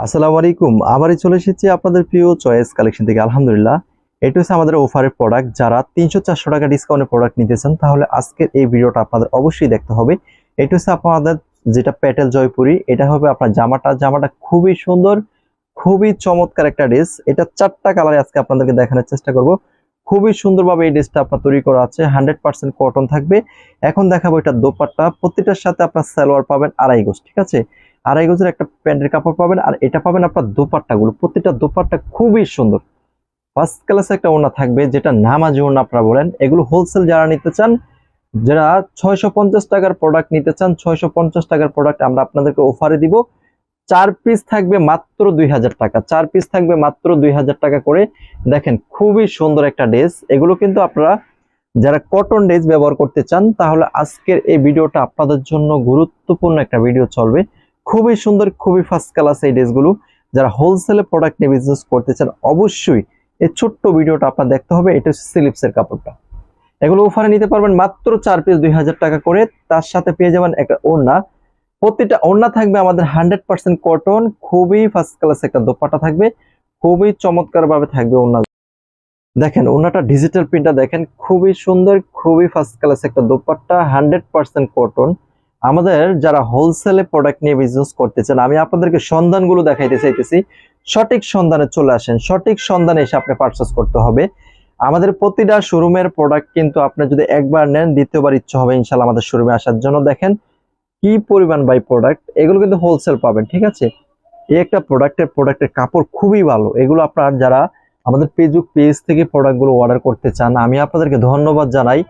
আসসালামু আলাইকুম। আবারই চলে এসেছি আপনাদের প্রিয় চয়েস কালেকশন থেকে। আলহামদুলিল্লাহ, এটা হচ্ছে আমাদের অফারের প্রোডাক্ট। যারা 300-400 টাকা ডিসকাউন্টের প্রোডাক্ট নিতে চান তাহলে আজকের এই ভিডিওটা আপনাদের অবশ্যই দেখতে হবে। এটা হচ্ছে আপনাদের যেটা প্যাটেল জয়পুরি, এটা হবে আপনার জামাটা খুবই সুন্দর, খুবই চমৎকার একটা ড্রেস। এটা 4টা কালারে আজকে আপনাদেরকে দেখানোর চেষ্টা করব। খুবই সুন্দরভাবে এই ড্রেসটা আপনার তৈরি করা আছে, 100% কটন থাকবে। এখন দেখাবো এটা দোপাট্টা, প্রত্যেকটার সাথে আপনার সালোয়ার পাবেন 2.5 গজ, ঠিক আছে? 2.5 গজের একটা প্যান্টের কাপড় পাবেন, আর এটা পাবেন আপনার দোপাট্টাগুলো, প্রত্যেকটা দোপাট্টা খুবই সুন্দর। ফার্স্ট ক্লাসে একটা ওড়না থাকবে, যেটা নামাজি ওড়না আপনারা বলেন। এগুলো হোলসেল যারা নিতে চান, যারা 650 টাকার প্রোডাক্ট নিতে চান, 650 টাকার প্রোডাক্ট আমরা আপনাদেরকে অফারে দিব। 4 পিস থাকবে মাত্র 2000 টাকা, 4 পিস থাকবে মাত্র 2000 টাকা করে। দেখেন খুবই সুন্দর একটা ড্রেস। এগুলো কিন্তু আপনারা যারা কটন ড্রেস ব্যবহার করতে চান তাহলে আজকের এই ভিডিওটা আপনাদের জন্য গুরুত্বপূর্ণ একটা ভিডিও চলবে। খুবই সুন্দর, খুবই ফার্স্ট ক্লাস এই ড্রেসগুলো। যারা হোলসেলে প্রোডাক্ট নিয়ে বিজনেস করতে চান অবশ্যই এই ছোট্ট ভিডিওটা আপনার দেখতে হবে। এটা হচ্ছে স্লিপসের কাপড়টা। এগুলো অফারে নিতে পারবেন মাত্র 4 পিস 2000 টাকা করে। তার সাথে পেয়ে যাবেন একটা ওড়না, প্রতিটা ওড়না থাকবে আমাদের 100% কটন, খুবই ফার্স্ট ক্লাস একটা দোপাট্টা থাকবে, খুবই চমৎকার ভাবে থাকবে ওড়না। দেখেন ওড়নাটা ডিজিটাল প্রিন্টটা দেখেন, খুবই সুন্দর, খুবই ফার্স্ট ক্লাস একটা দোপাট্টা, 100% কটন। আমাদের যারা হোলসেলে প্রোডাক্ট নিয়ে বিজনেস করতে চান, আমি আপনাদেরকে সন্ধানগুলো দেখাইতে চাইতেছি। সঠিক সন্ধানে চলে আসেন, সঠিক সন্ধানে এসে আপনি পারচেস করতে হবে। আমাদের প্রতিটা শোরুমের প্রোডাক্ট কিন্তু আপনি যদি একবার নেন দ্বিতীয়বার ইচ্ছা হবে ইনশাআল্লাহ আমাদের শোরুমে আসার জন্য। দেখেন কি পরিমাণ বাই প্রোডাক্ট, এগুলো কিন্তু হোলসেল পাবেন, ঠিক আছে? এই একটা প্রোডাক্টের কাপড় খুবই ভালো। এগুলো আপনার যারা আমাদের পেজ থেকে প্রোডাক্টগুলো অর্ডার করতে চান, আমি আপনাদেরকে ধন্যবাদ জানাই।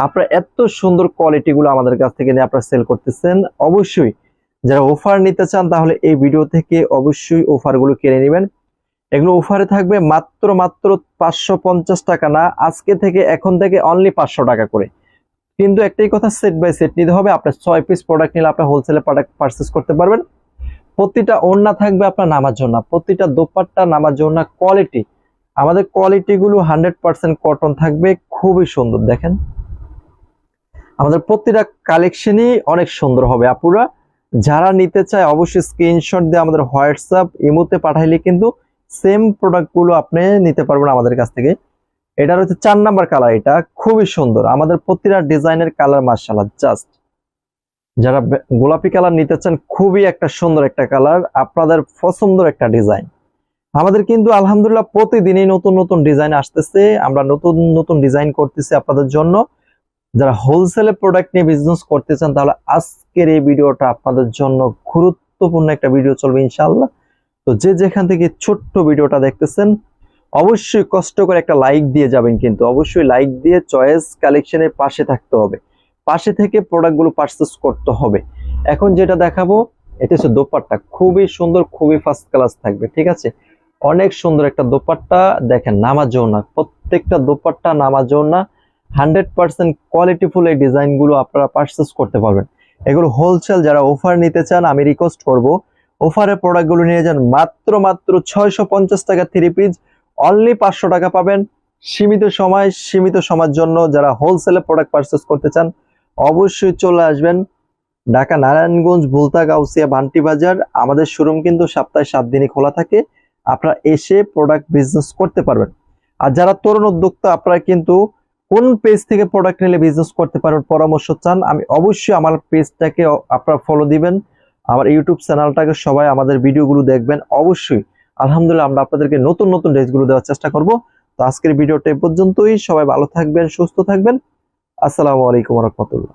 আপনারা এত সুন্দর কোয়ালিটিগুলো আমাদের কাছ থেকে নিয়ে আপনারা সেল করতেছেন। অবশ্যই যারা অফার নিতে চান তাহলে এই ভিডিও থেকে অবশ্যই অফারগুলো কিনে নেবেন। এগুলো অফারে থাকবে মাত্র 550 টাকা না, আজকে থেকে এখন থেকে অনলি 500 টাকা করে। কিন্তু একটাই কথা, সেট বাই সেট নিতে হবে। আপনার 6 পিস প্রোডাক্ট নিলে আপনার হোলসেলে প্রোডাক্ট পারচেস করতে পারবেন। প্রতিটা ওড়না থাকবে আপনার নামার জন্য, প্রতিটা দোপাট্টা নামার জন্য। কোয়ালিটি, আমাদের কোয়ালিটি গুলো 100% কটন থাকবে, খুবই সুন্দর। দেখেন আমাদের প্রতিটা কালেকশনই অনেক সুন্দর হবে। আপুরা যারা নিতে চায় অবশ্যই স্ক্রিনশট দিয়ে আমাদের হোয়াটসঅ্যাপ ইমোতে পাঠাইলে কিন্তু সেম প্রোডাক্ট গুলো আপনি নিতে পারবেন আমাদের কাছ থেকে। এটার হচ্ছে 4 নাম্বার কালার, এটা খুবই সুন্দর। আমাদের প্রতিটা ডিজাইনের কালার মাশাআল্লাহ জাস্ট। যারা গোলাপি কালার নিতে চান, খুবই একটা সুন্দর একটা কালার, আপনাদের পছন্দের একটা ডিজাইন। আমাদের কিন্তু আলহামদুলিল্লাহ প্রতিদিনই নতুন নতুন ডিজাইন আসতেছে, আমরা নতুন নতুন ডিজাইন করতেছি আপনাদের জন্য। যারা হোলসেলে প্রোডাক্ট নিয়ে বিজনেস করতে চান তাহলে আজকের এই ভিডিওটা আপনাদের জন্য গুরুত্বপূর্ণ একটা ভিডিও চলবে ইনশাআল্লাহ। তো যে যেখান থেকে ছোট্ট ভিডিওটা দেখতেছেন অবশ্যই কষ্ট করে একটা লাইক দিয়ে যাবেন, কিন্তু অবশ্যই লাইক দিয়ে চয়েস কালেকশনের পাশে থাকতে হবে, পাশে থেকে প্রোডাক্টগুলো পারচেজ করতে হবে। এখন যেটা দেখাবো এটা হচ্ছে দোপাট্টা, খুবই সুন্দর, খুবই ফার্স্ট ক্লাস থাকবে, ঠিক আছে? অনেক সুন্দর একটা দোপাট্টা। দেখেন নামাজ না, প্রত্যেকটা দোপাট্টা নামাজ না, 100% কোয়ালিটিফুল এই ডিজাইনগুলো আপনারা পারচেজ করতে পারবেন। এগুলো হোলসেল যারা অফার নিতে চান আমি রিকোয়েস্ট করব অফারের প্রোডাক্টগুলো নিয়ে যান। মাত্র 650 টাকা 3 পিস, অনলি 500 টাকা পাবেন। সীমিত সময়ের জন্য যারা হোলসেলে প্রোডাক্ট পারচেজ করতে চান অবশ্যই চলে আসবেন ঢাকা নারায়ণগঞ্জ ভুলতা গাউসিয়া বান্টি বাজার। আমাদের শোরুম কিন্তু সপ্তাহে 7 দিনই খোলা থাকে, আপনারা এসে প্রোডাক্ট বিজনেস করতে পারবেন। আর যারা তরুণ উদ্যোক্তা আপনারা কিন্তু কোন পেজ থেকে প্রোডাক্ট নিলে বিজনেস করতে পারবেন পরামর্শ চান, আমি অবশ্যই আমার পেজটাকে আপনারা ফলো দিবেন, আমার ইউটিউব চ্যানেলটাকে সবাই আমাদের ভিডিওগুলো দেখবেন অবশ্যই। আলহামদুলিল্লাহ আমরা আপনাদেরকে নতুন নতুন ড্রেসগুলো দেওয়ার চেষ্টা করব। তো আজকের ভিডিওটা এই পর্যন্তই, সবাই ভালো থাকবেন, সুস্থ থাকবেন। আসসালামু আলাইকুম ওয়া রাহমাতুল্লাহ।